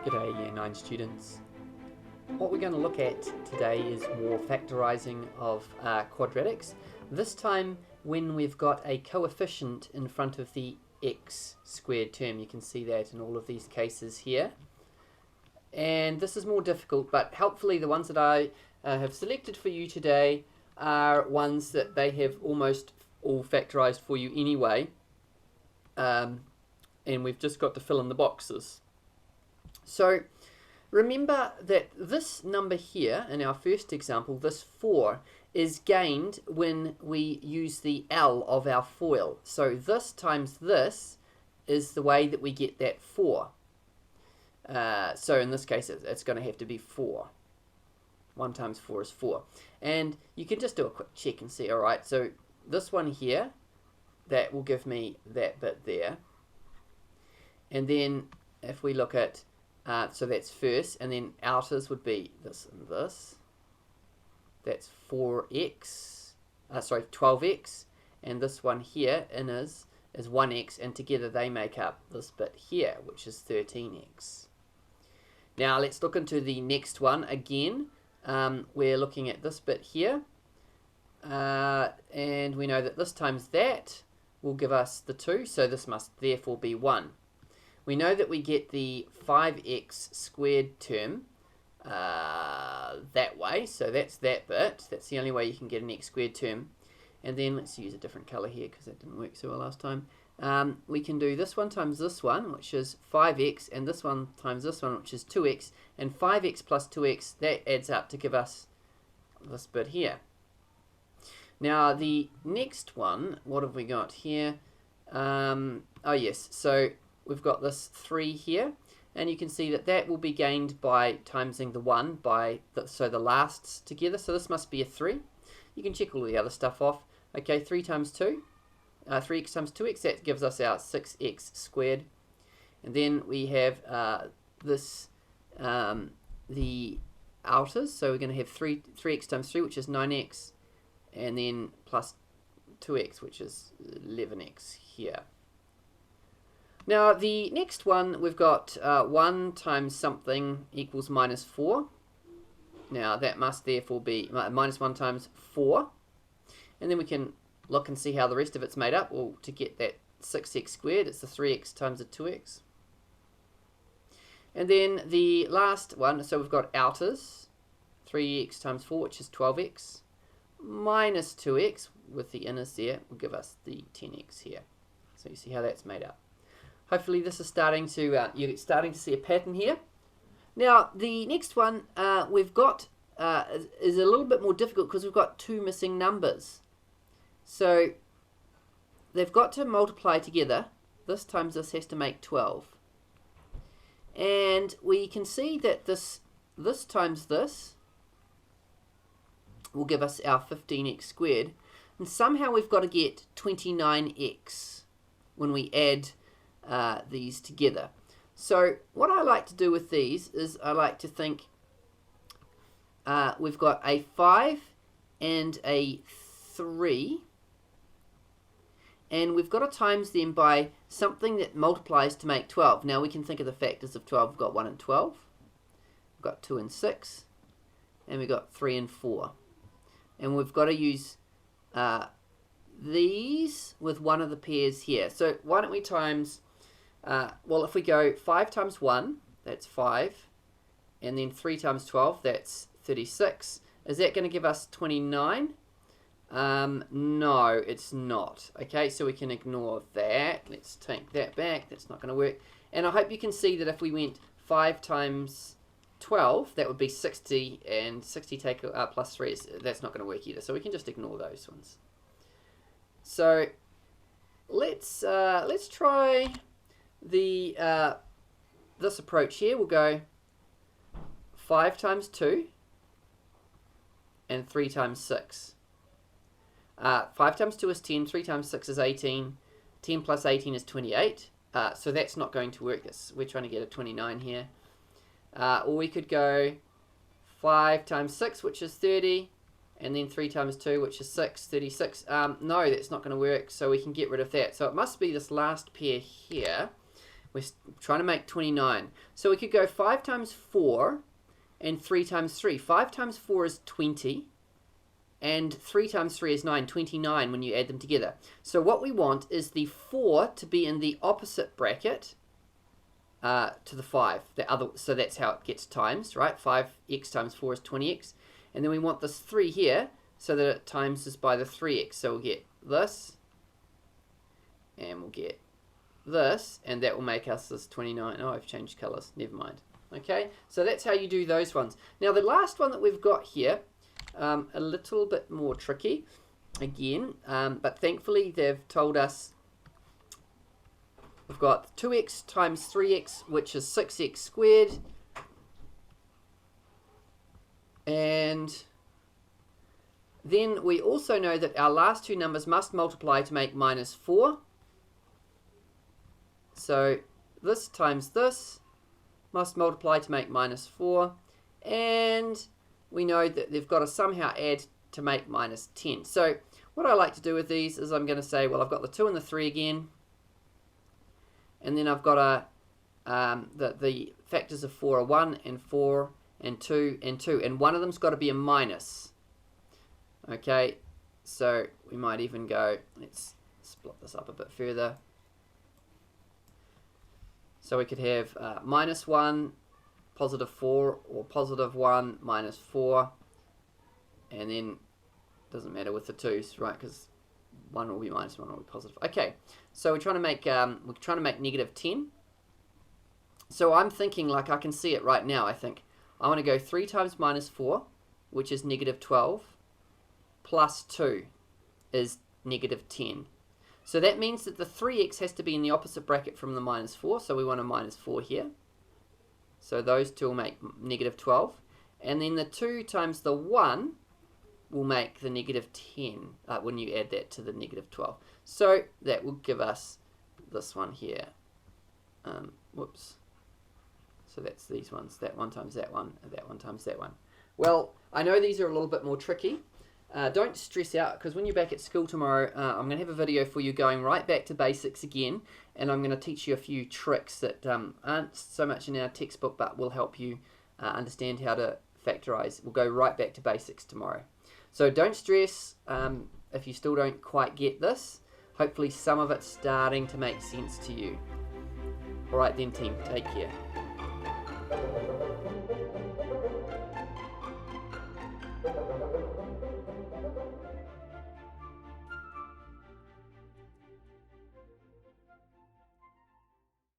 G'day Year 9 students. What we're going to look at today is more factorising of quadratics. This time when we've got a coefficient in front of the x squared term. You can see that in all of these cases here. And this is more difficult, but helpfully the ones that I have selected for you today are ones that they have almost all factorised for you anyway. And we've just got to fill in the boxes. So remember that this number here in our first example, this 4, is gained when we use the L of our FOIL. So this times this is the way that we get that 4. So in this case it's going to have to be 4. 1 times 4 is 4. And you can just do a quick check and see, alright, so this one here, that will give me that bit there. And then if we look at so that's first, and then outers would be this and this. That's 4x, 12x, and this one here is 1x, and together they make up this bit here, which is 13x. Now let's look into the next one again. We're looking at this bit here, and we know that this times that will give us the 2, so this must therefore be 1. We know that we get the 5x squared term that way, so that's that bit. That's the only way you can get an x squared term. And then let's use a different colour here because that didn't work so well last time. We can do this one times this one, which is 5x, and this one times this one, which is 2x, and 5x plus 2x, that adds up to give us this bit here. Now the next one, what have we got here? Oh yes, so we've got this 3 here, and you can see that that will be gained by timesing the 1 by so the lasts together, so this must be a 3. You can check all the other stuff off. Okay, 3 times 2, 3x times 2x, that gives us our 6x squared. And then we have this, the outers, so we're going to have 3x times 3, which is 9x, and then plus 2x, which is 11x here. Now the next one, we've got 1 times something equals minus 4. Now that must therefore be minus 1 times 4. And then we can look and see how the rest of it's made up. Well, to get that 6x squared, it's the 3x times the 2x. And then the last one, so we've got outers, 3x times 4, which is 12x, minus 2x with the inners there, will give us the 10x here. So you see how that's made up. Hopefully this is starting to, you're starting to see a pattern here. Now the next one we've got is a little bit more difficult because we've got 2 missing numbers. So they've got to multiply together. This times this has to make 12. And we can see that this times this will give us our 15x squared. And somehow we've got to get 29x when we add these together. So what I like to do with these is I like to think we've got a 5 and a 3, and we've got to times them by something that multiplies to make 12. Now we can think of the factors of 12. We've got 1 and 12, we've got 2 and 6, and we've got 3 and 4. And we've got to use these with one of the pairs here. So why don't we times, well, if we go 5 times 1, that's 5, and then 3 times 12, that's 36. Is that going to give us 29? No, it's not. Okay, so we can ignore that. Let's take that back. That's not going to work. And I hope you can see that if we went 5 times 12, that would be 60, and 60 take plus 3, that's not going to work either. So we can just ignore those ones. So let's try the this approach here. We'll go 5 times 2 and 3 times 6. 5 times 2 is 10, 3 times 6 is 18, 10 plus 18 is 28, so that's not going to work. We're trying to get a 29 here. Or we could go 5 times 6, which is 30, and then 3 times 2, which is 6, 36. No, that's not going to work, so we can get rid of that. So it must be this last pair here, We're trying to make 29. So we could go 5 times 4 and 3 times 3. 5 times 4 is 20. And 3 times 3 is 9, 29 when you add them together. So what we want is the 4 to be in the opposite bracket to the 5. So that's how it gets times, right? 5x times 4 is 20x. And then we want this 3 here so that it times this by the 3x. So we'll get this, and we'll get this, and that will make us this 29. Oh, I've changed colors. Never mind. Okay, so that's how you do those ones. Now the last one that we've got here, a little bit more tricky again, but thankfully they've told us we've got 2x times 3x, which is 6x squared, and then we also know that our last two numbers must multiply to make minus 4. So this times this must multiply to make minus 4, and we know that they've got to somehow add to make minus 10. So what I like to do with these is I'm going to say, well, I've got the 2 and the 3 again, and then I've got the factors of 4 are 1 and 4 and 2 and 2, and one of them's got to be a minus. Okay, so we might even go, let's split this up a bit further. So we could have minus 1, positive 4, or positive 1, minus 4, and then doesn't matter with the 2's, right? Because 1 will be minus, 1 will be positive. Okay, so we're trying to make negative 10. So I'm thinking, like, I can see it right now. I think I want to go 3 times minus 4, which is negative 12, plus 2 is negative 10. So that means that the 3x has to be in the opposite bracket from the minus 4, so we want a minus 4 here. So those two will make negative 12. And then the 2 times the 1 will make the negative 10 when you add that to the negative 12. So that will give us this one here. Whoops. So that's these ones. That one times that one, and that one times that one. Well, I know these are a little bit more tricky. Don't stress out, because when you're back at school tomorrow, I'm going to have a video for you going right back to basics again, and I'm going to teach you a few tricks that aren't so much in our textbook, but will help you understand how to factorize. We'll go right back to basics tomorrow. So don't stress if you still don't quite get this. Hopefully some of it's starting to make sense to you. Alright then team, take care.